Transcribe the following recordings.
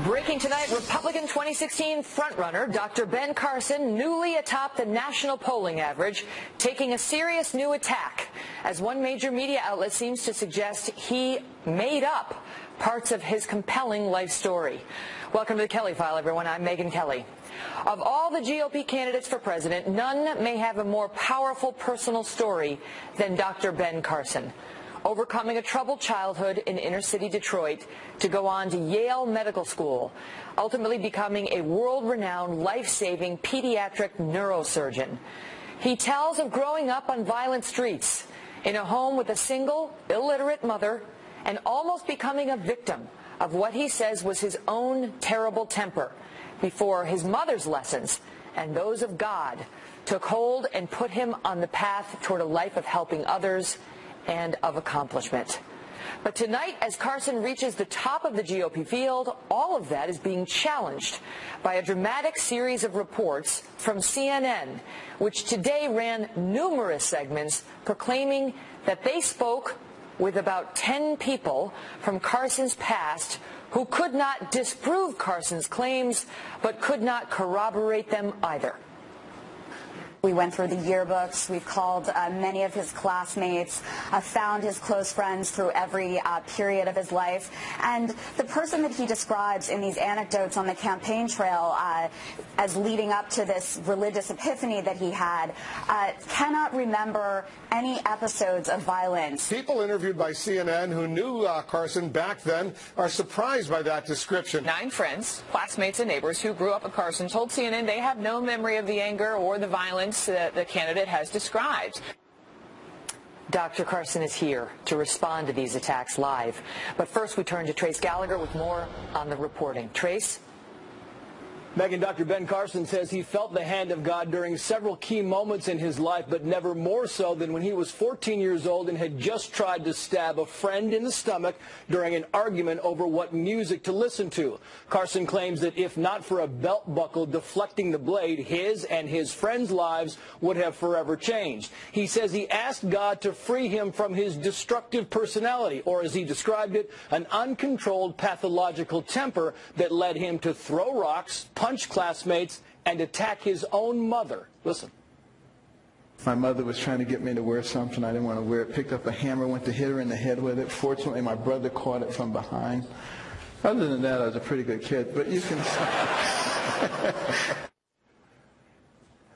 Breaking tonight, Republican 2016 frontrunner Dr. Ben Carson newly atop the national polling average, taking a serious new attack, as one major media outlet seems to suggest he made up parts of his compelling life story. Welcome to the Kelly File, everyone. I'm Megyn Kelly. Of all the GOP candidates for president, none may have a more powerful personal story than Dr. Ben Carson. Overcoming a troubled childhood in inner-city Detroit to go on to Yale Medical School, ultimately becoming a world-renowned, life-saving pediatric neurosurgeon. He tells of growing up on violent streets, in a home with a single, illiterate mother, and almost becoming a victim of what he says was his own terrible temper before his mother's lessons and those of God took hold and put him on the path toward a life of helping others and of accomplishment. But tonight, as Carson reaches the top of the GOP field, all of that is being challenged by a dramatic series of reports from CNN, which today ran numerous segments proclaiming that they spoke with about 10 people from Carson's past who could not disprove Carson's claims, but could not corroborate them either. We went through the yearbooks. We've called many of his classmates, found his close friends through every period of his life. And the person that he describes in these anecdotes on the campaign trail as leading up to this religious epiphany that he had cannot remember any episodes of violence. People interviewed by CNN who knew Carson back then are surprised by that description. 9 friends, classmates, and neighbors who grew up with Carson told CNN they have no memory of the anger or the violence that the candidate has described. Dr. Carson is here to respond to these attacks live. But first we turn to Trace Gallagher with more on the reporting. Trace? Megyn, Dr. Ben Carson says he felt the hand of God during several key moments in his life, but never more so than when he was 14 years old and had just tried to stab a friend in the stomach during an argument over what music to listen to. Carson claims that if not for a belt buckle deflecting the blade, his and his friends' lives would have forever changed. He says he asked God to free him from his destructive personality, or as he described it, an uncontrolled pathological temper that led him to throw rocks, punch classmates, and attack his own mother. Listen. My mother was trying to get me to wear something. I didn't want to wear it. Picked up a hammer, went to hit her in the head with it. Fortunately, my brother caught it from behind. Other than that, I was a pretty good kid. But you can...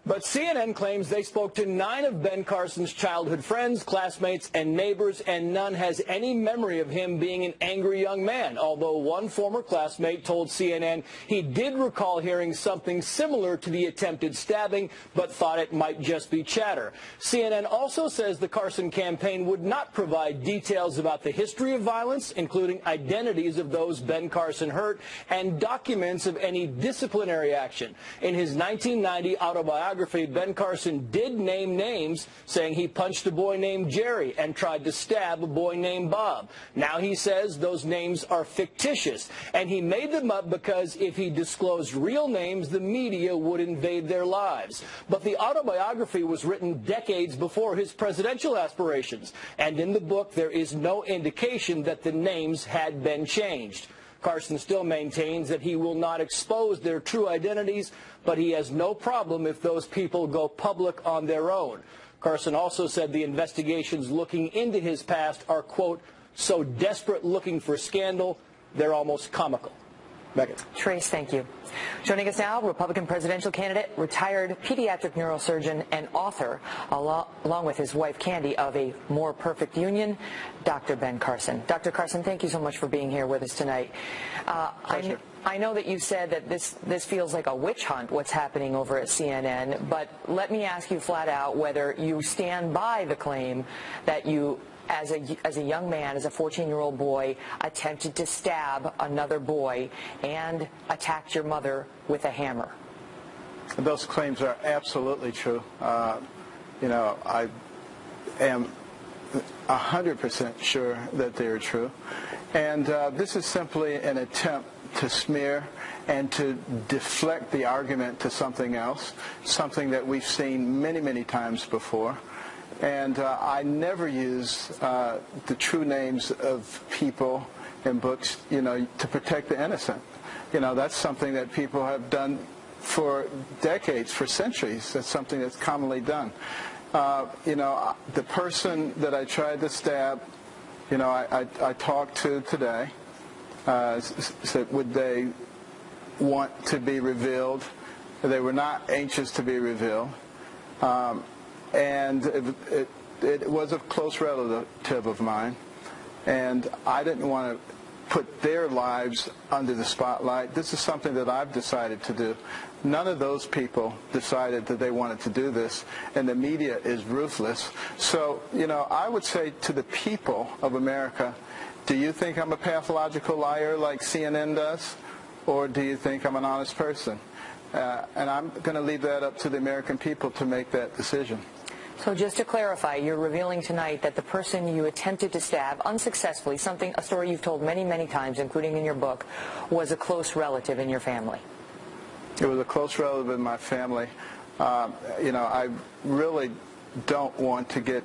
But CNN claims they spoke to 9 of Ben Carson's childhood friends, classmates, and neighbors, and none has any memory of him being an angry young man, although one former classmate told CNN he did recall hearing something similar to the attempted stabbing, but thought it might just be chatter. CNN also says the Carson campaign would not provide details about the history of violence, including identities of those Ben Carson hurt, and documents of any disciplinary action. In his 1990 autobiography, Ben Carson did name names, saying he punched a boy named Jerry and tried to stab a boy named Bob. Now he says those names are fictitious, and he made them up because if he disclosed real names, the media would invade their lives. But the autobiography was written decades before his presidential aspirations, and in the book there is no indication that the names had been changed. Carson still maintains that he will not expose their true identities, but he has no problem if those people go public on their own. Carson also said the investigations looking into his past are, quote, so desperate looking for scandal, they're almost comical. Megyn. Trace, thank you. Joining us now, Republican presidential candidate, retired pediatric neurosurgeon, and author, along with his wife Candy, of A More Perfect Union, Dr. Ben Carson. Dr. Carson, thank you so much for being here with us tonight. I know that you said that this feels like a witch hunt, what's happening over at CNN, but let me ask you flat out whether you stand by the claim that you, as a young man, as a 14-year-old boy, attempted to stab another boy and attacked your mother with a hammer. Those claims are absolutely true. You know, I am 100% sure that they are true. And this is simply an attempt to smear and to deflect the argument to something else, something that we've seen many, many times before. And I never use the true names of people in books, you know, to protect the innocent. That's something that people have done for decades, for centuries. That's something that's commonly done. The person that I tried to stab, I talked to today, said would they want to be revealed. They were not anxious to be revealed. And it was a close relative of mine. And I didn't want to put their lives under the spotlight. This is something that I've decided to do. None of those people decided that they wanted to do this, and the media is ruthless. So, I would say to the people of America, do you think I'm a pathological liar like CNN does, or do you think I'm an honest person? And I'm going to leave that up to the American people to make that decision. So just to clarify, you're revealing tonight that the person you attempted to stab unsuccessfully, a story you've told many, many times, including in your book, was a close relative in your family. It was a close relative in my family. I really don't want to get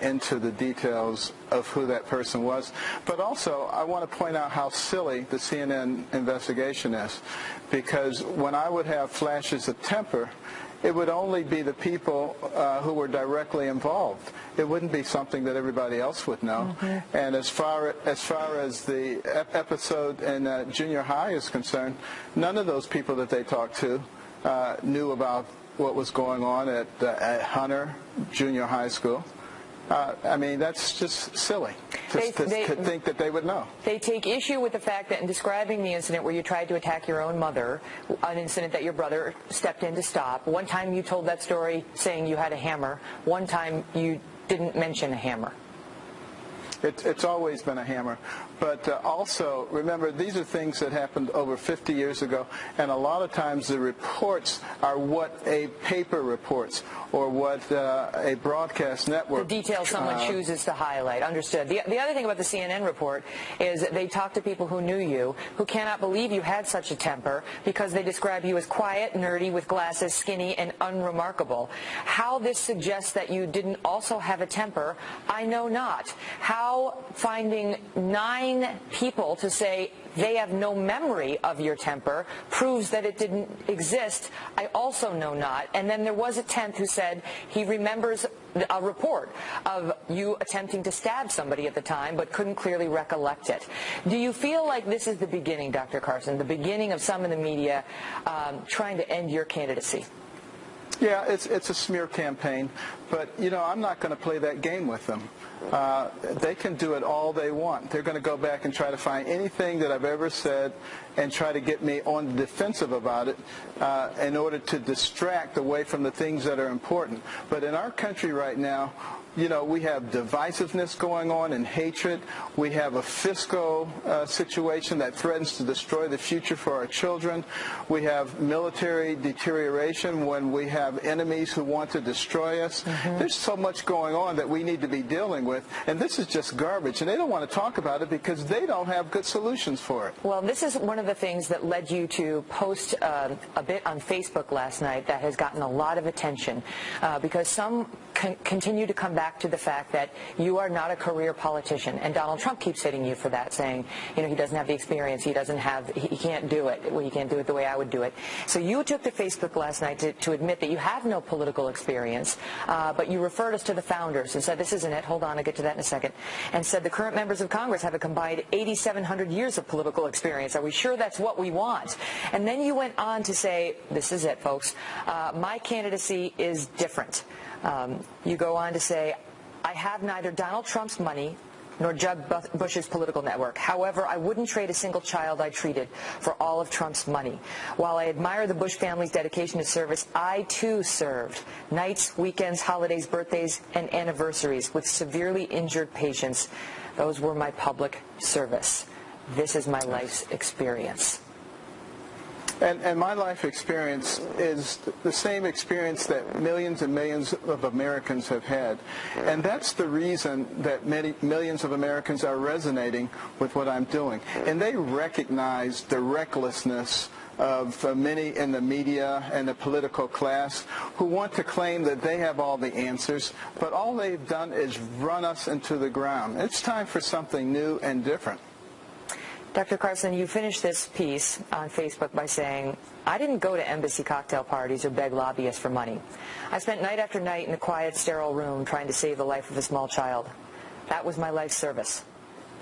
into the details of who that person was. But also, I want to point out how silly the CNN investigation is. Because when I would have flashes of temper, it would only be the people who were directly involved. It wouldn't be something that everybody else would know. Mm-hmm. And as far as the episode in junior high is concerned, none of those people that they talked to knew about what was going on at Hunter Junior High School. That's just silly to think that they would know. They take issue with the fact that in describing the incident where you tried to attack your own mother, an incident that your brother stepped in to stop, one time you told that story saying you had a hammer, one time you didn't mention a hammer. It's always been a hammer. But also, remember, these are things that happened over 50 years ago, and a lot of times the reports are what a paper reports or what a broadcast network... The details someone chooses to highlight. Understood. The other thing about the CNN report is they talked to people who knew you, who cannot believe you had such a temper because they describe you as quiet, nerdy, with glasses, skinny, and unremarkable. How this suggests that you didn't also have a temper, I know not. How finding 9 people to say they have no memory of your temper proves that it didn't exist, I also know not. And then there was a 10th who said he remembers a report of you attempting to stab somebody at the time but couldn't clearly recollect it. Do you feel like this is the beginning, Dr. Carson, the beginning of some in the media trying to end your candidacy? Yeah, it's a smear campaign, but, I'm not going to play that game with them. They can do it all they want. They're going to go back and try to find anything that I've ever said and try to get me on the defensive about it in order to distract away from the things that are important. But in our country right now, we have divisiveness going on and hatred. We have a fiscal situation that threatens to destroy the future for our children. We have military deterioration when we have enemies who want to destroy us. Mm-hmm. There's so much going on that we need to be dealing with, and this is just garbage, and they don't want to talk about it because they don't have good solutions for it. Well, this is one of the things that led you to post a bit on Facebook last night that has gotten a lot of attention because some continue to come back to the fact that you are not a career politician, and Donald Trump keeps hitting you for that, saying, he doesn't have the experience, he can't do it, well, he can't do it the way I would do it. So you took to Facebook last night to admit that you have no political experience, but you referred us to the founders and said, this isn't it, hold on, I'll get to that in a second, and said the current members of Congress have a combined 8,700 years of political experience. Are we sure that's what we want? And then you went on to say, this is it, folks, my candidacy is different. You go on to say, I have neither Donald Trump's money nor Jeb Bush's political network. However, I wouldn't trade a single child I treated for all of Trump's money. While I admire the Bush family's dedication to service, I too served nights, weekends, holidays, birthdays, and anniversaries with severely injured patients. Those were my public service. This is my life's experience. And my life experience is the same experience that millions and millions of Americans have had. And that's the reason that millions of Americans are resonating with what I'm doing. And they recognize the recklessness of many in the media and the political class who want to claim that they have all the answers, but all they've done is run us into the ground. It's time for something new and different. Dr. Carson, you finished this piece on Facebook by saying, I didn't go to embassy cocktail parties or beg lobbyists for money. I spent night after night in a quiet, sterile room trying to save the life of a small child. That was my life's service.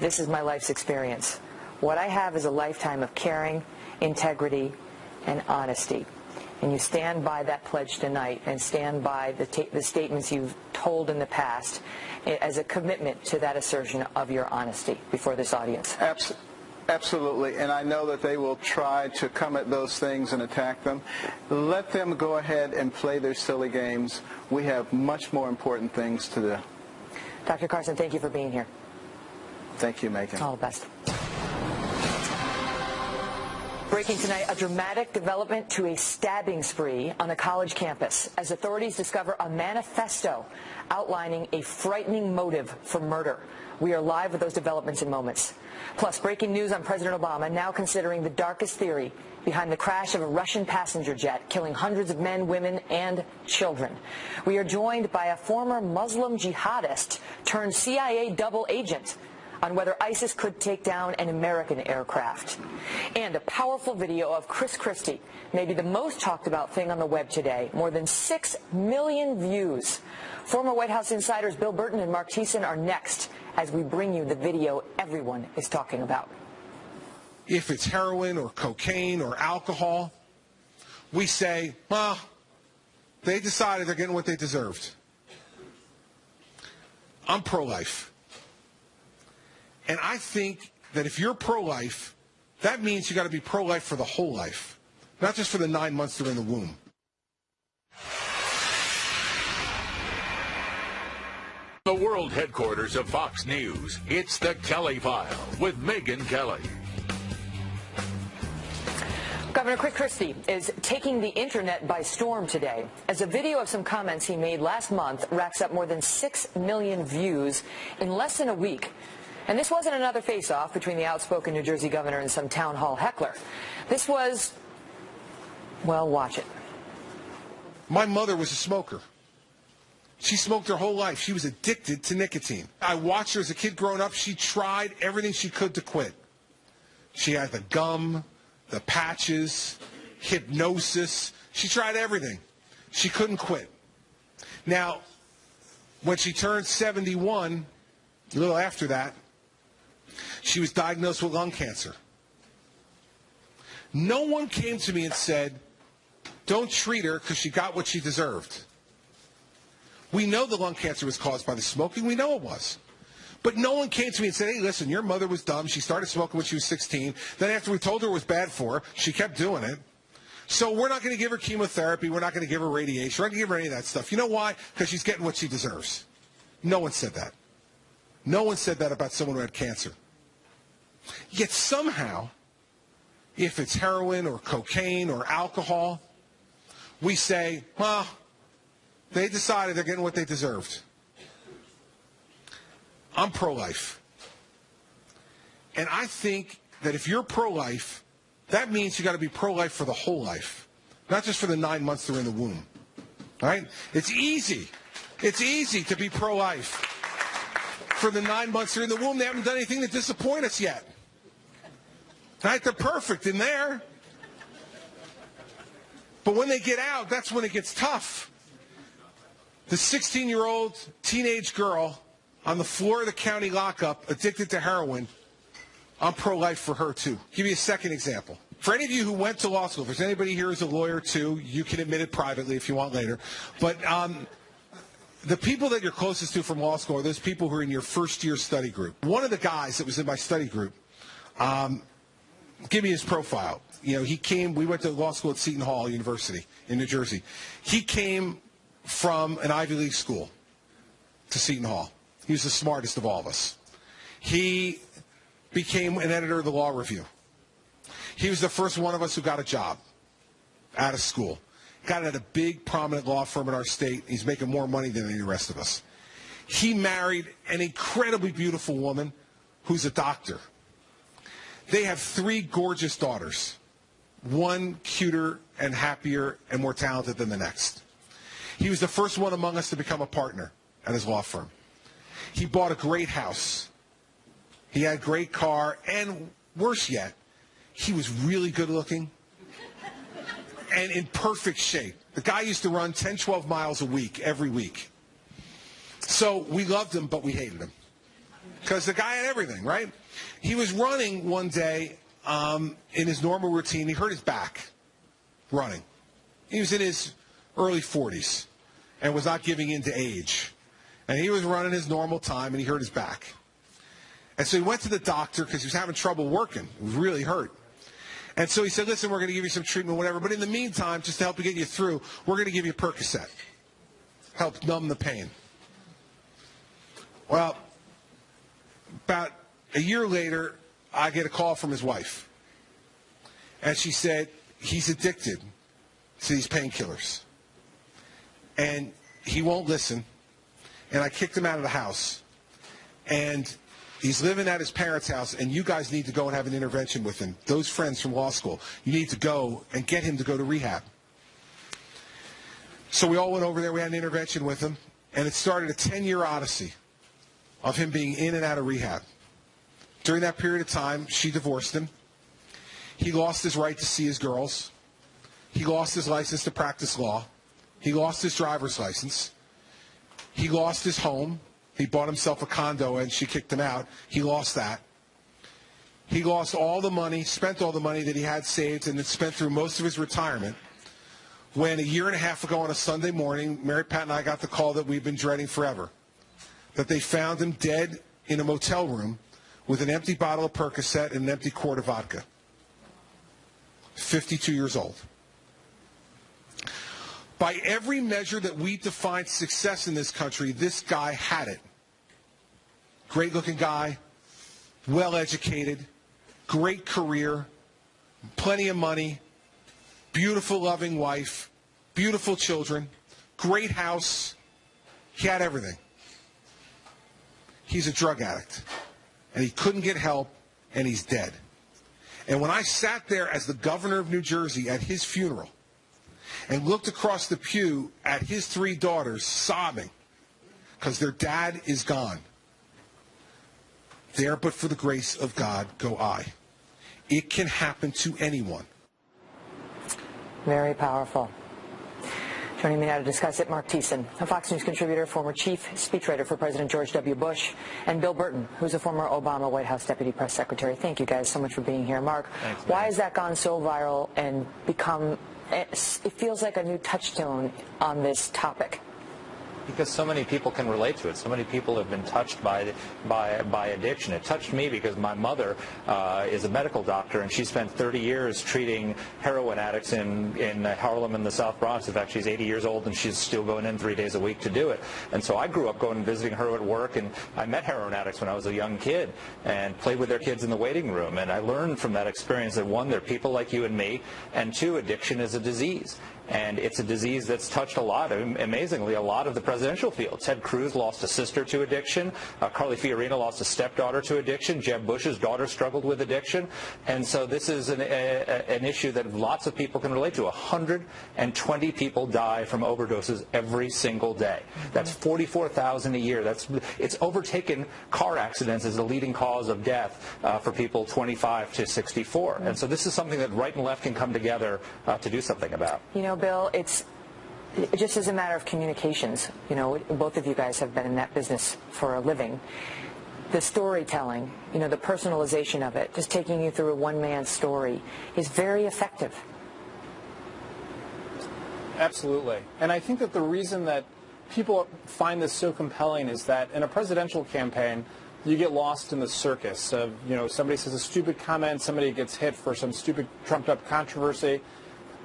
This is my life's experience. What I have is a lifetime of caring, integrity, and honesty. And you stand by that pledge tonight and stand by the statements you've told in the past as a commitment to that assertion of your honesty before this audience. Absolutely, and I know that they will try to come at those things and attack them. Let them go ahead and play their silly games. We have much more important things to do. Dr. Carson, thank you for being here. Thank you, Megyn. All the best. Breaking tonight, a dramatic development to a stabbing spree on a college campus as authorities discover a manifesto outlining a frightening motive for murder. We are live with those developments in moments. Plus, breaking news on President Obama now considering the darkest theory behind the crash of a Russian passenger jet, killing hundreds of men, women, and children. We are joined by a former Muslim jihadist turned CIA double agent on whether ISIS could take down an American aircraft. And a powerful video of Chris Christie, maybe the most talked about thing on the web today. More than 6 million views. Former White House insiders Bill Burton and Mark Thiessen are next as we bring you the video everyone is talking about. If it's heroin or cocaine or alcohol, we say, well, they decided they're getting what they deserved. I'm pro-life. And I think that if you're pro-life, that means you got to be pro-life for the whole life, not just for the 9 months they're in the womb. The world headquarters of Fox News, it's the Kelly File with Megyn Kelly. Governor Chris Christie is taking the internet by storm today as a video of some comments he made last month racks up more than 6 million views in less than a week. And this wasn't another face-off between the outspoken New Jersey governor and some town hall heckler. This was, well, watch it. My mother was a smoker. She smoked her whole life. She was addicted to nicotine. I watched her as a kid growing up. She tried everything she could to quit. She had the gum, the patches, hypnosis. She tried everything. She couldn't quit. Now, when she turned 71, a little after that, she was diagnosed with lung cancer. No one came to me and said, don't treat her because she got what she deserved. We know the lung cancer was caused by the smoking. We know it was. But no one came to me and said, hey, listen, your mother was dumb. She started smoking when she was 16. Then after we told her it was bad for her, she kept doing it. So we're not going to give her chemotherapy. We're not going to give her radiation. We're not going to give her any of that stuff. You know why? Because she's getting what she deserves. No one said that. No one said that about someone who had cancer. Yet somehow, if it's heroin or cocaine or alcohol, we say, well, they decided they're getting what they deserved. I'm pro-life. And I think that if you're pro-life, that means you got to be pro-life for the whole life, not just for the 9 months they're in the womb. All right? It's easy. It's easy to be pro-life. For the 9 months they're in the womb, they haven't done anything to disappoint us yet. All right? They're perfect in there. But when they get out, that's when it gets tough. The 16-year-old teenage girl on the floor of the county lockup, addicted to heroin, I'm pro-life for her, too. Give you a second example. For any of you who went to law school, if there's anybody here who's a lawyer, too, you can admit it privately if you want later. But the people that you're closest to from law school are those people who are in your first-year study group. One of the guys that was in my study group, give me his profile. You know, he came, we went to law school at Seton Hall University in New Jersey. He came from an Ivy League school to Seton Hall. He was the smartest of all of us. He became an editor of the Law Review. He was the first one of us who got a job out of school. Got at a big, prominent law firm in our state. He's making more money than any of the rest of us. He married an incredibly beautiful woman who's a doctor. They have 3 gorgeous daughters, one cuter and happier and more talented than the next. He was the first one among us to become a partner at his law firm. He bought a great house. He had a great car, and worse yet, he was really good looking and in perfect shape. The guy used to run 10, 12 miles a week, every week. So we loved him, but we hated him. Because the guy had everything, right? He was running one day in his normal routine. He hurt his back running. He was in his early 40s and was not giving in to age. And he was running his normal time, and he hurt his back. And so he went to the doctor because he was having trouble working. He was really hurt. And so he said, listen, we're going to give you some treatment, whatever. But in the meantime, just to help you get you through, we're going to give you Percocet. Help numb the pain. Well, about a year later, I get a call from his wife. And she said, he's addicted to these painkillers. And he won't listen. And I kicked him out of the house. And he's living at his parents' house, and you guys need to go and have an intervention with him. Those friends from law school, you need to go and get him to go to rehab. So we all went over there. We had an intervention with him, and it started a 10-year odyssey of him being in and out of rehab. During that period of time, she divorced him. He lost his right to see his girls. He lost his license to practice law. He lost his driver's license. He lost his home. He bought himself a condo, and she kicked him out. He lost that. He lost all the money, spent all the money that he had saved, and had spent through most of his retirement. When a year and a half ago on a Sunday morning, Mary Pat and I got the call that we've been dreading forever, that they found him dead in a motel room with an empty bottle of Percocet and an empty quart of vodka. 52 years old. By every measure that we define success in this country, this guy had it. Great-looking guy, well-educated, great career, plenty of money, beautiful, loving wife, beautiful children, great house. He had everything. He's a drug addict, and he couldn't get help, and he's dead. And when I sat there as the governor of New Jersey at his funeral and looked across the pew at his 3 daughters sobbing because their dad is gone, there but for the grace of God go I. It can happen to anyone. Very powerful. Joining me now to discuss it, Mark Thiessen, a Fox News contributor, former chief speechwriter for President George W. Bush, and Bill Burton, who's a former Obama White House deputy press secretary. Thank you guys so much for being here. Mark, thanks, why has that gone so viral and become, it feels like a new touchstone on this topic? Because so many people can relate to it. So many people have been touched by addiction. It touched me because my mother is a medical doctor, and she spent 30 years treating heroin addicts in Harlem and the South Bronx. In fact, she's 80 years old, and she's still going in 3 days a week to do it. And so I grew up going and visiting her at work, and I met heroin addicts when I was a young kid and played with their kids in the waiting room. And I learned from that experience that, one, they're people like you and me, and two, addiction is a disease. And it's a disease that's touched amazingly, a lot of the presidential field. Ted Cruz lost a sister to addiction. Carly Fiorina lost a stepdaughter to addiction. Jeb Bush's daughter struggled with addiction. And so this is an issue that lots of people can relate to. 120 people die from overdoses every single day. That's 44,000 a year. It's overtaken car accidents as the leading cause of death for people 25 to 64. And so this is something that right and left can come together to do something about. You know, Bill, it's just as a matter of communications. You know, both of you guys have been in that business for a living. The storytelling, you know, the personalization of it, just taking you through a one-man story is very effective. Absolutely. And I think that the reason that people find this so compelling is that in a presidential campaign, you get lost in the circus of, you know, somebody says a stupid comment, somebody gets hit for some stupid trumped-up controversy.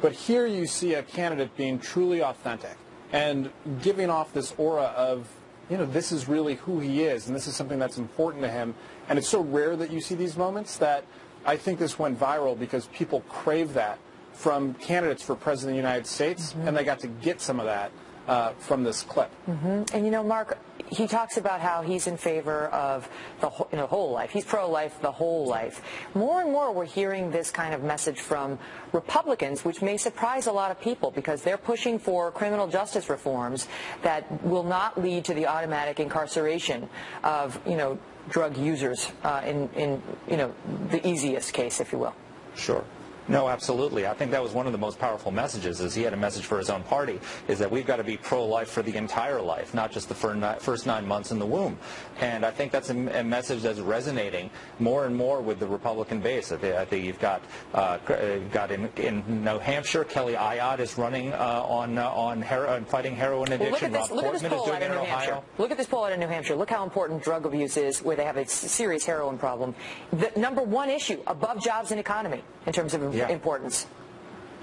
But here you see a candidate being truly authentic and giving off this aura of, you know, this is really who he is, and this is something that's important to him. And it's so rare that you see these moments that I think this went viral because people crave that from candidates for President of the United States, and they got to get some of that from this clip. And, you know, Mark, he talks about how he's in favor of the whole life. He's pro-life the whole life. More and more we're hearing this kind of message from Republicans, which may surprise a lot of people because they're pushing for criminal justice reforms that will not lead to the automatic incarceration of, you know, drug users in the easiest case, if you will. Sure. No, absolutely. I think that was one of the most powerful messages, is he had a message for his own party, is that we've got to be pro-life for the entire life, not just the first 9 months in the womb. And I think that's a message that's resonating more and more with the Republican base. I think you've got in New Hampshire, Kelly Ayotte is running on fighting heroin addiction. Well, look at this poll out of New Hampshire. Look at this poll out of New Hampshire. Look how important drug abuse is, where they have a serious heroin problem. The #1 issue above jobs and economy in terms of importance.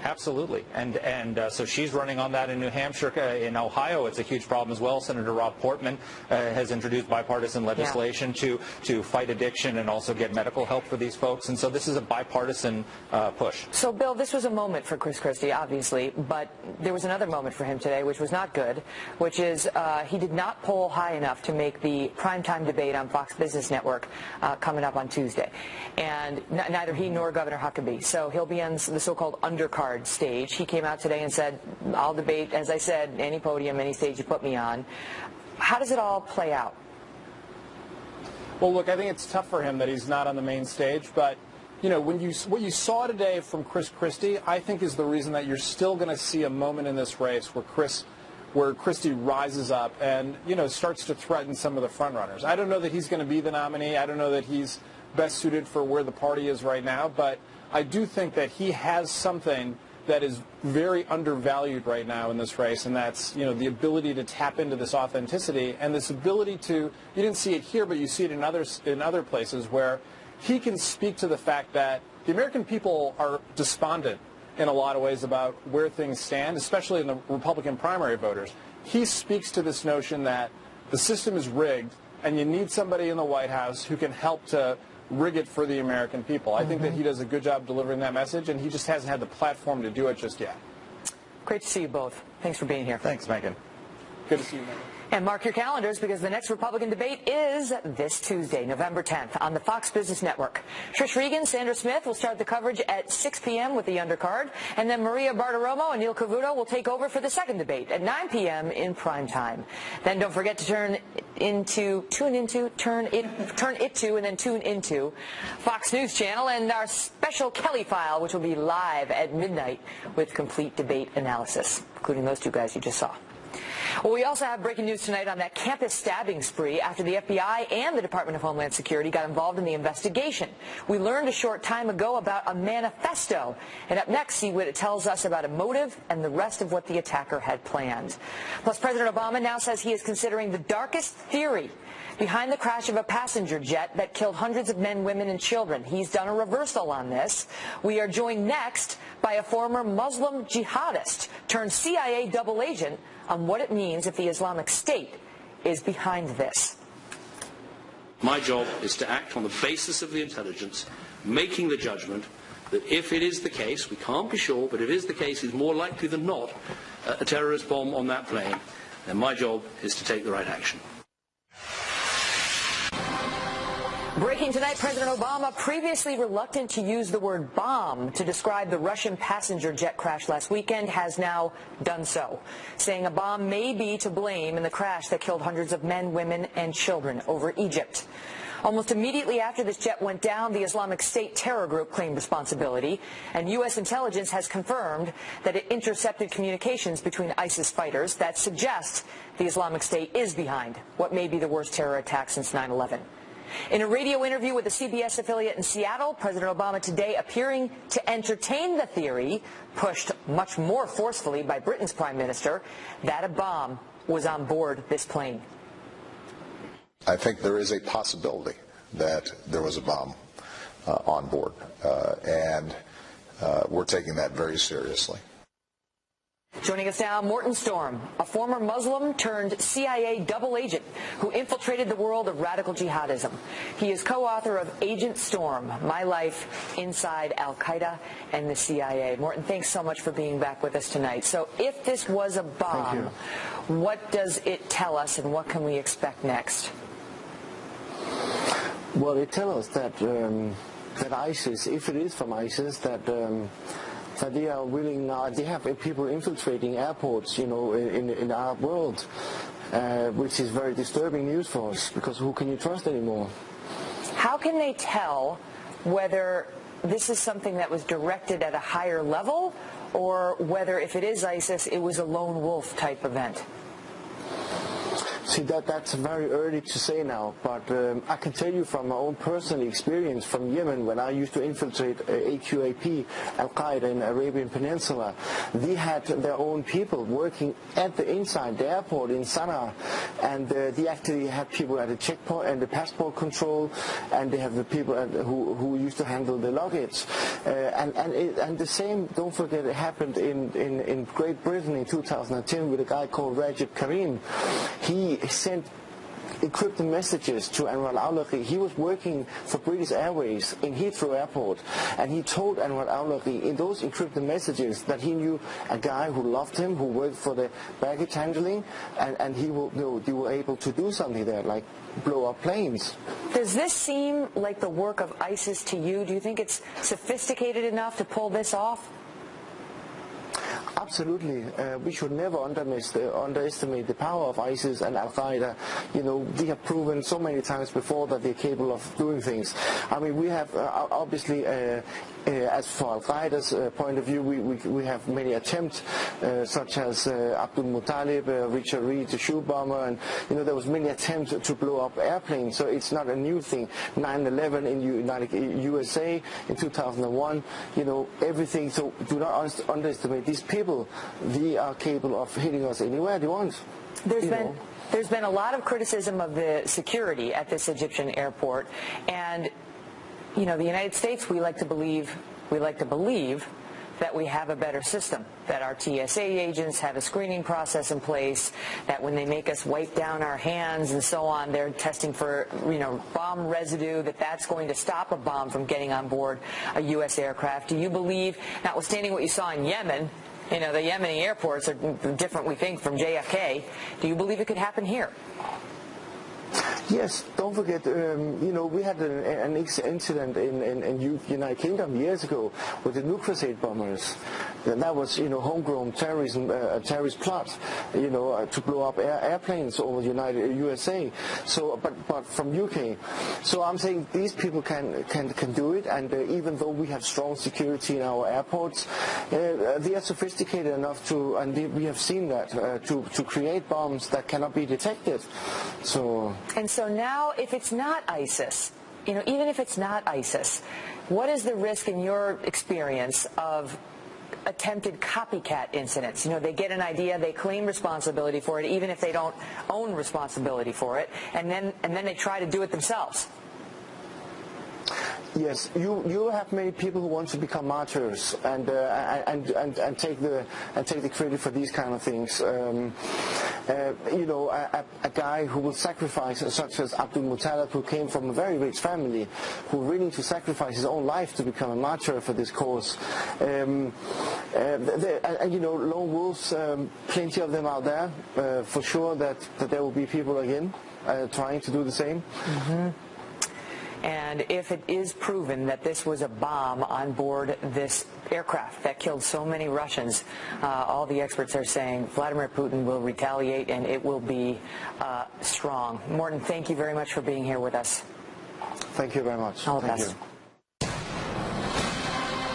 Absolutely. And so she's running on that in New Hampshire. In Ohio, it's a huge problem as well. Senator Rob Portman has introduced bipartisan legislation to fight addiction and also get medical help for these folks. And so this is a bipartisan push. So, Bill, this was a moment for Chris Christie, obviously, but there was another moment for him today, which was not good, which is he did not poll high enough to make the primetime debate on Fox Business Network coming up on Tuesday. And neither he nor Governor Huckabee. So he'll be on the so-called undercard stage. He came out today and said, I'll debate, as I said, any podium, any stage you put me on. How does it all play out? Well, look, I think it's tough for him that he's not on the main stage, but what you saw today from Chris Christie, I think is the reason that you're still going to see a moment in this race where Christie rises up and, starts to threaten some of the frontrunners. I don't know that he's going to be the nominee. I don't know that he's best suited for where the party is right now, but I do think that he has something that is very undervalued right now in this race, and that's the ability to tap into this authenticity and this ability to, you didn't see it here, but you see it in other places, where he can speak to the fact that the American people are despondent in a lot of ways about where things stand, especially in the Republican primary voters. He speaks to this notion that the system is rigged and you need somebody in the White House who can help to rig it for the American people. I think that he does a good job delivering that message, and he just hasn't had the platform to do it just yet. Great to see you both. Thanks for being here. Thanks, Megyn. Good to see you, Megyn. And mark your calendars, because the next Republican debate is this Tuesday, November 10th, on the Fox Business Network. Trish Regan, Sandra Smith will start the coverage at 6 p.m. with the undercard, and then Maria Bartiromo and Neil Cavuto will take over for the second debate at 9 p.m. in prime time. Then don't forget to tune into Fox News Channel and our special Kelly File, which will be live at midnight with complete debate analysis, including those two guys you just saw. Well, we also have breaking news tonight on that campus stabbing spree after the FBI and the Department of Homeland Security got involved in the investigation. We learned a short time ago about a manifesto. And up next, see what it tells us about a motive and the rest of what the attacker had planned. Plus, President Obama now says he is considering the darkest theory behind the crash of a passenger jet that killed hundreds of men, women, and children. He's done a reversal on this. We are joined next by a former Muslim jihadist turned CIA double agent on what it means if the Islamic State is behind this. My job is to act on the basis of the intelligence, making the judgment that if it is the case, we can't be sure, but if it is the case, it's more likely than not a terrorist bomb on that plane, then my job is to take the right action. Breaking tonight, President Obama, previously reluctant to use the word bomb to describe the Russian passenger jet crash last weekend, has now done so, saying a bomb may be to blame in the crash that killed hundreds of men, women, and children over Egypt. Almost immediately after this jet went down, the Islamic State terror group claimed responsibility, and U.S. intelligence has confirmed that it intercepted communications between ISIS fighters that suggest the Islamic State is behind what may be the worst terror attack since 9/11. In a radio interview with the CBS affiliate in Seattle, President Obama today appearing to entertain the theory, pushed much more forcefully by Britain's Prime Minister, that a bomb was on board this plane. I think there is a possibility that there was a bomb on board, and we're taking that very seriously. Joining us now, Morton Storm, a former Muslim turned CIA double agent who infiltrated the world of radical jihadism. He is co-author of Agent Storm, My Life Inside Al-Qaeda and the CIA. Morton, thanks so much for being back with us tonight. So if this was a bomb, what does it tell us and what can we expect next? Well, it tells us that that ISIS, if it is from ISIS, that they are willing. They have people infiltrating airports, in the Arab world, which is very disturbing news for us, because who can you trust anymore? how can they tell whether this is something that was directed at a higher level, or whether, if it is ISIS, it was a lone wolf type event? See, that's very early to say now, but I can tell you from my own personal experience from Yemen, when I used to infiltrate AQAP, Al-Qaeda in the Arabian Peninsula, they had their own people working inside the airport in Sana'a, and they actually had people at the checkpoint and the passport control, and they have the people who used to handle the luggage. And the same, don't forget, it happened in Great Britain in 2010 with a guy called Rajib Karim. He sent encrypted messages to Anwar al-Awlaki. He was working for British Airways in Heathrow Airport, and he told Anwar al-Awlaki in those encrypted messages that he knew a guy who loved him, who worked for the baggage handling, and they were able to do something there, like blow up planes. Does this seem like the work of ISIS to you? Do you think it's sophisticated enough to pull this off? Absolutely. We should never underestimate the power of ISIS and Al-Qaeda. You know, they have proven so many times before that they're capable of doing things. I mean, we have obviously, as for Al-Qaeda's point of view, we have many attempts, such as Abdul Muttalib, Richard Reed, the shoe bomber, and there was many attempts to blow up airplanes. So it's not a new thing. 9/11 in USA in 2001. Everything. So do not underestimate these people. They are capable of hitting us anywhere they want. There's been a lot of criticism of the security at this Egyptian airport, and the United States, we like to believe that we have a better system, that our TSA agents have a screening process in place, that when they make us wipe down our hands and so on, they're testing for bomb residue, that's going to stop a bomb from getting on board a U.S. aircraft. Do you believe, notwithstanding what you saw in Yemen, the Yemeni airports are different, we think, from JFK, do you believe it could happen here? Yes, don't forget, we had an incident in United Kingdom years ago with the New Crusade bombers. And that was, homegrown terrorism, terrorist plot, to blow up airplanes over the USA. So, but from UK. So I'm saying these people can do it, and even though we have strong security in our airports, they are sophisticated enough to, and we have seen that, to create bombs that cannot be detected. And so now, if it's not ISIS, even if it's not ISIS, what is the risk in your experience of attempted copycat incidents? They get an idea, they claim responsibility for it, even if they don't own responsibility for it, and then they try to do it themselves. Yes, you have many people who want to become martyrs and take the credit for these kind of things. A guy who will sacrifice, such as Abdul Muttalib, who came from a very rich family, who was willing to sacrifice his own life to become a martyr for this cause. Lone wolves, plenty of them out there. For sure that there will be people again trying to do the same. Mm-hmm. And if it is proven that this was a bomb on board this aircraft that killed so many Russians, all the experts are saying Vladimir Putin will retaliate, and it will be strong. Morton, thank you very much for being here with us. Thank you very much. All the best.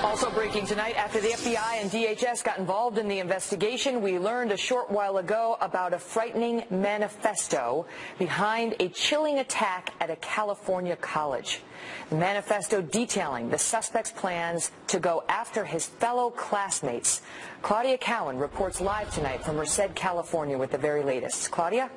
Also breaking tonight, after the FBI and DHS got involved in the investigation, we learned a short while ago about a frightening manifesto behind a chilling attack at a California college. The manifesto detailing the suspect's plans to go after his fellow classmates. Claudia Cowan reports live tonight from Merced, California with the very latest. Claudia?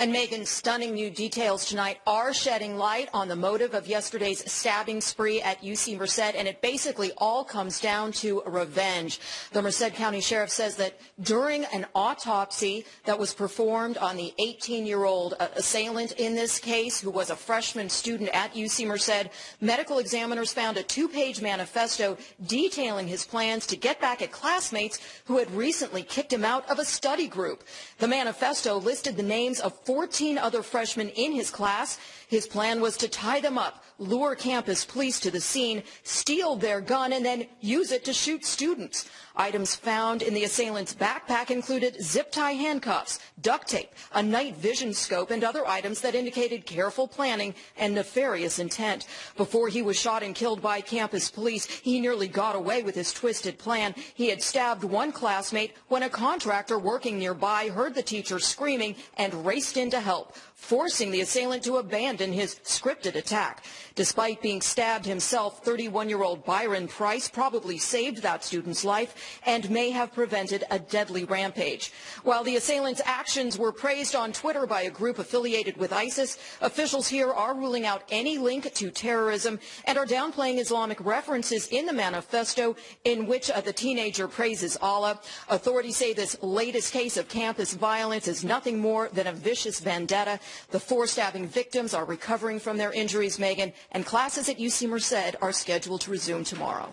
And Megyn, stunning new details tonight are shedding light on the motive of yesterday's stabbing spree at UC Merced, and it basically all comes down to revenge. The Merced County Sheriff says that during an autopsy that was performed on the 18-year-old assailant in this case, who was a freshman student at UC Merced, medical examiners found a 2-page manifesto detailing his plans to get back at classmates who had recently kicked him out of a study group. The manifesto listed the names of 14 other freshmen in his class. His plan was to tie them up, lure campus police to the scene, steal their gun, and then use it to shoot students. Items found in the assailant's backpack included zip tie handcuffs, duct tape, a night vision scope, and other items that indicated careful planning and nefarious intent. Before he was shot and killed by campus police, he nearly got away with his twisted plan. He had stabbed one classmate when a contractor working nearby heard the teacher screaming and raced in to help, forcing the assailant to abandon his scripted attack. Despite being stabbed himself, 31-year-old Byron Price probably saved that student's life and may have prevented a deadly rampage. While the assailant's actions were praised on Twitter by a group affiliated with ISIS, officials here are ruling out any link to terrorism and are downplaying Islamic references in the manifesto in which the teenager praises Allah. Authorities say this latest case of campus violence is nothing more than a vicious vendetta. The 4 stabbing victims are recovering from their injuries, Megyn, and classes at UC Merced are scheduled to resume tomorrow.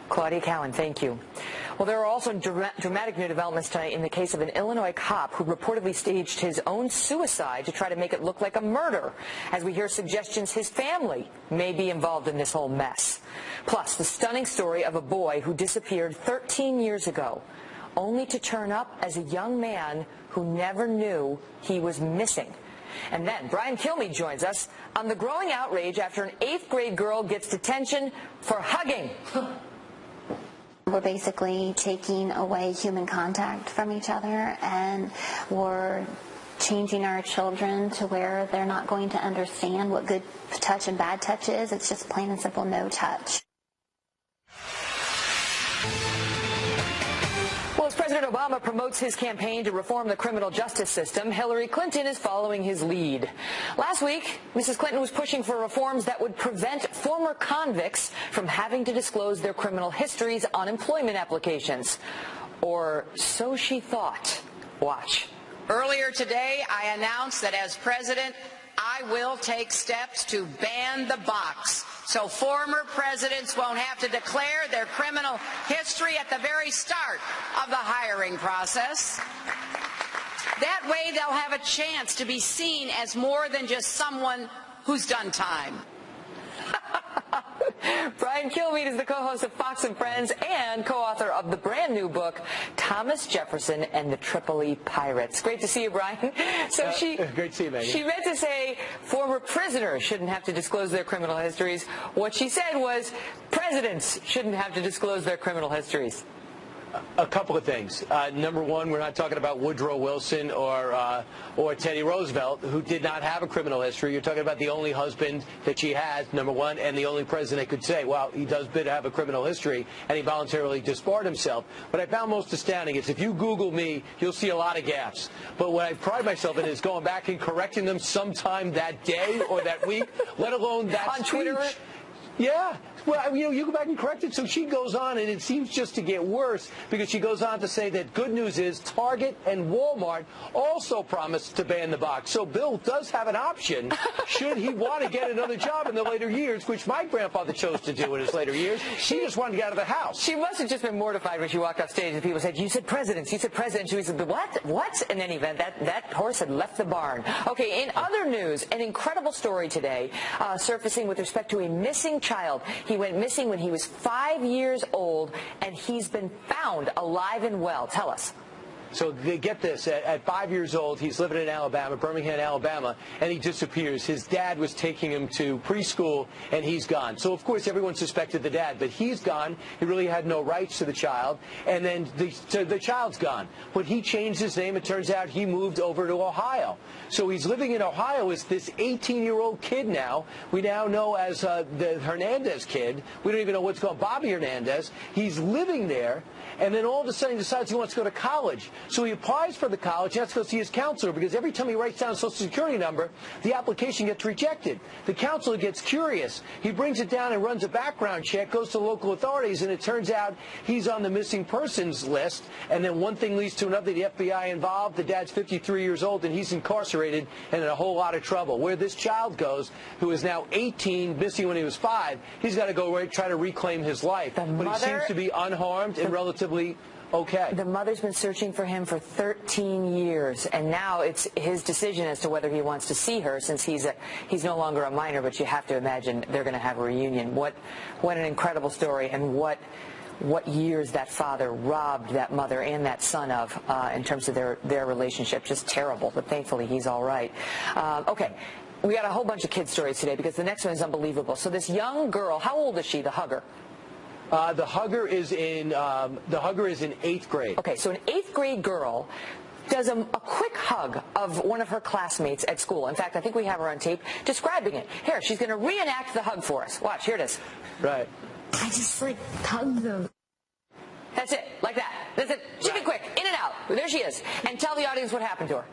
Claudia Cowan, thank you. Well, there are also dramatic new developments tonight in the case of an Illinois cop who reportedly staged his own suicide to try to make it look like a murder, as we hear suggestions his family may be involved in this whole mess. Plus, the stunning story of a boy who disappeared 13 years ago, only to turn up as a young man who never knew he was missing. And then Brian Kilmeade joins us on the growing outrage after an 8th grade girl gets detention for hugging. We're basically taking away human contact from each other, and we're changing our children to where they're not going to understand what good touch and bad touch is. It's just plain and simple no touch. Well, as President Obama promotes his campaign to reform the criminal justice system, Hillary Clinton is following his lead. Last week, Mrs. Clinton was pushing for reforms that would prevent former convicts from having to disclose their criminal histories on employment applications. Or so she thought. Watch. Earlier today, I announced that as president, I will take steps to ban the box, so former presidents won't have to declare their criminal history at the very start of the hiring process. That way they'll have a chance to be seen as more than just someone who's done time. Brian Kilmeade is the co-host of Fox and Friends and co-author of the brand new book, Thomas Jefferson and the Tripoli Pirates. Great to see you, Brian. So great to see you, Megyn. She meant to say former prisoners shouldn't have to disclose their criminal histories. What she said was presidents shouldn't have to disclose their criminal histories. A couple of things. Number one, we're not talking about Woodrow Wilson or Teddy Roosevelt, who did not have a criminal history. You're talking about the only husband that she had, number one, and the only president that could say, well, he does have a criminal history, and he voluntarily disbarred himself. What I found most astounding is if you Google me, you'll see a lot of gaps. But what I pride myself in is going back and correcting them sometime that day or that week, let alone that on Twitter. Yeah. Well, you go back and correct it. So she goes on, and it seems just to get worse because she goes on to say that good news is Target and Walmart also promised to ban the box. So Bill does have an option should he want to get another job in the later years, which my grandfather chose to do in his later years. She just wanted to get out of the house. She must have just been mortified when she walked off stage and people said, you said presidents, you said president. She said, what? In any event, that horse had left the barn. Okay, in other news, an incredible story today surfacing with respect to a missing child. He went missing when he was 5 years old, and he's been found alive and well. Tell us. So they get this, at 5 years old, he's living in Alabama, Birmingham, Alabama, and he disappears. His dad was taking him to preschool, and he's gone. So, of course, everyone suspected the dad, but he's gone. He really had no rights to the child, and then the child's gone. But he changed his name. It turns out he moved over to Ohio. So he's living in Ohio as this 18-year-old kid now. We now know as the Hernandez kid. We don't even know what's called Bobby Hernandez. He's living there. And then all of a sudden he decides he wants to go to college. So he applies for the college. He has to go see his counselor because every time he writes down a Social Security number, the application gets rejected. The counselor gets curious. He brings it down and runs a background check, goes to local authorities, and it turns out he's on the missing persons list. And then one thing leads to another. The FBI involved. The dad's 53 years old, and he's incarcerated and in a whole lot of trouble. Where this child goes, who is now 18, missing when he was 5, he's got to go try to reclaim his life. But he seems to be unharmed and relatively okay. The mother's been searching for him for 13 years, and now it's his decision as to whether he wants to see her, since he's no longer a minor, but you have to imagine they're going to have a reunion. What an incredible story, and what years that father robbed that mother and that son of in terms of their relationship. Just terrible, but thankfully he's all right. Okay. We got a whole bunch of kid stories today because the next one is unbelievable. So this young girl, how old is she, the hugger? The hugger is in 8th grade. Okay, so an 8th grade girl does a quick hug of one of her classmates at school. In fact, I think we have her on tape describing it. Here, she's going to reenact the hug for us. Watch, here it is. Right. I just hugged them. That's it, like that. That's it. She did quick, in and out. There she is. And tell the audience what happened to her.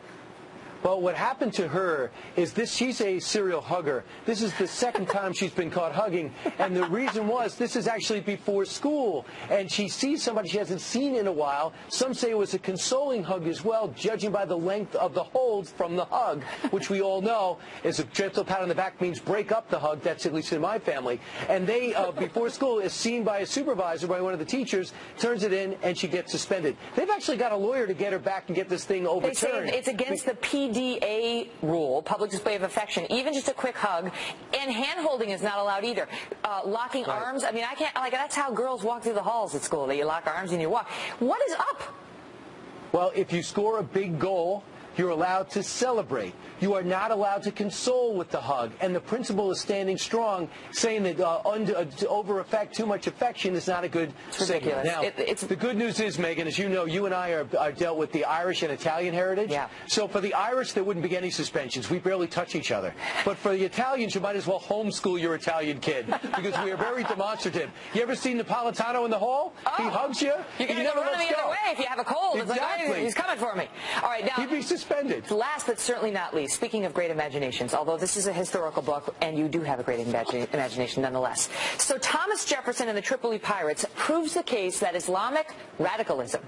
Well, what happened to her is she's a serial hugger. This is the second time she's been caught hugging. And the reason was, this is actually before school. And she sees somebody she hasn't seen in a while. Some say it was a consoling hug as well, judging by the length of the hold from the hug, which we all know is a gentle pat on the back means break up the hug. That's at least in my family. And they, before school, is seen by a supervisor, by one of the teachers, turns it in, and she gets suspended. They've actually got a lawyer to get her back and get this thing overturned. They say it's against the PDA rule, public display of affection. Even just a quick hug, and hand-holding is not allowed either. Locking arms, I mean, I can't, that's how girls walk through the halls at school. You lock arms and you walk. What is up? Well, if you score a big goal, you're allowed to celebrate. You are not allowed to console with the hug. And the principal is standing strong, saying that too much affection is not a good signal. Now, the good news is, Megyn, as you know, you and I are dealt with the Irish and Italian heritage. Yeah. So for the Irish, there wouldn't be any suspensions. We barely touch each other. But for the Italians, you might as well homeschool your Italian kid, because we are very demonstrative. You ever seen Napolitano in the hall? Oh. He hugs you. You're going to go running the other way if you have a cold. Exactly. It's like, he's coming for me. All right, now, he'd be suspended. Last but certainly not least, speaking of great imaginations, although this is a historical book, and you do have a great imagination nonetheless. So Thomas Jefferson and the Tripoli Pirates proves the case that Islamic radicalism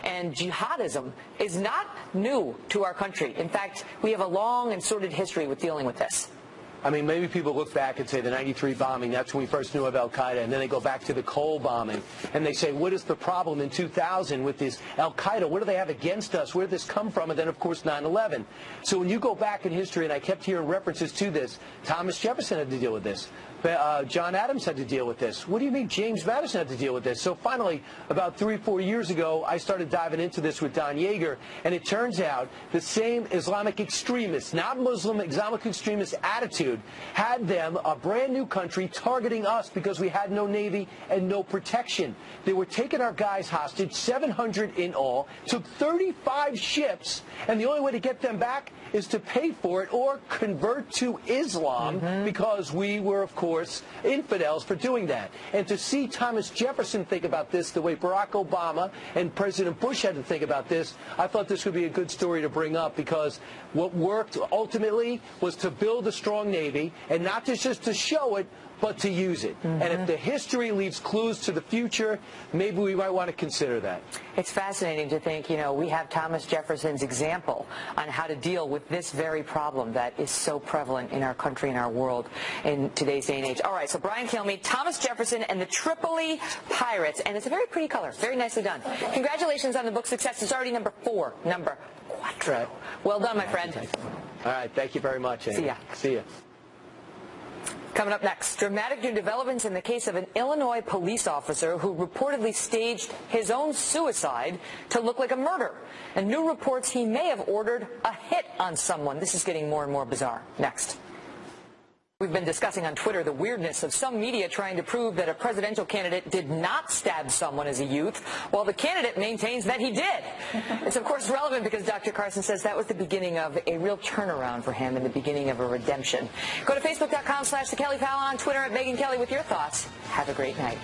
and jihadism is not new to our country. In fact, we have a long and sordid history with dealing with this. I mean, maybe people look back and say the 93 bombing, that's when we first knew of al-Qaeda, and then they go back to the Cole bombing, and they say, what is the problem in 2000 with this al-Qaeda? What do they have against us? Where did this come from? And then, of course, 9/11. So when you go back in history, and I kept hearing references to this, Thomas Jefferson had to deal with this. John Adams had to deal with this. What do you mean James Madison had to deal with this? So finally, about 3 or 4 years ago, I started diving into this with Don Yeager, and it turns out the same Islamic extremists, not Muslim, Islamic extremist attitude, had them, a brand new country, targeting us because we had no Navy and no protection. They were taking our guys hostage, 700 in all, took 35 ships, and the only way to get them back is to pay for it or convert to Islam, because we were, of course, infidels for doing that. And to see Thomas Jefferson think about this the way Barack Obama and President Bush had to think about this, I thought this would be a good story to bring up, because what worked ultimately was to build a strong Navy, and not just to show it, but to use it. And if the history leaves clues to the future, maybe we might want to consider that. It's fascinating to think, we have Thomas Jefferson's example on how to deal with this very problem that is so prevalent in our country and our world in today's day and age. All right, so Brian Kilmeade, Thomas Jefferson and the Tripoli Pirates, and it's a very pretty color, very nicely done. Congratulations on the book success. It's already number 4, number 4. Right. Well done, my friend. All right, thank you very much, Amy. See ya. See ya. Coming up next, dramatic new developments in the case of an Illinois police officer who reportedly staged his own suicide to look like a murder. And new reports he may have ordered a hit on someone. This is getting more and more bizarre. Next. We've been discussing on Twitter the weirdness of some media trying to prove that a presidential candidate did not stab someone as a youth, while the candidate maintains that he did. It's, of course, relevant because Dr. Carson says that was the beginning of a real turnaround for him and the beginning of a redemption. Go to Facebook.com/The Kelly File, on Twitter @Megyn Kelly with your thoughts. Have a great night.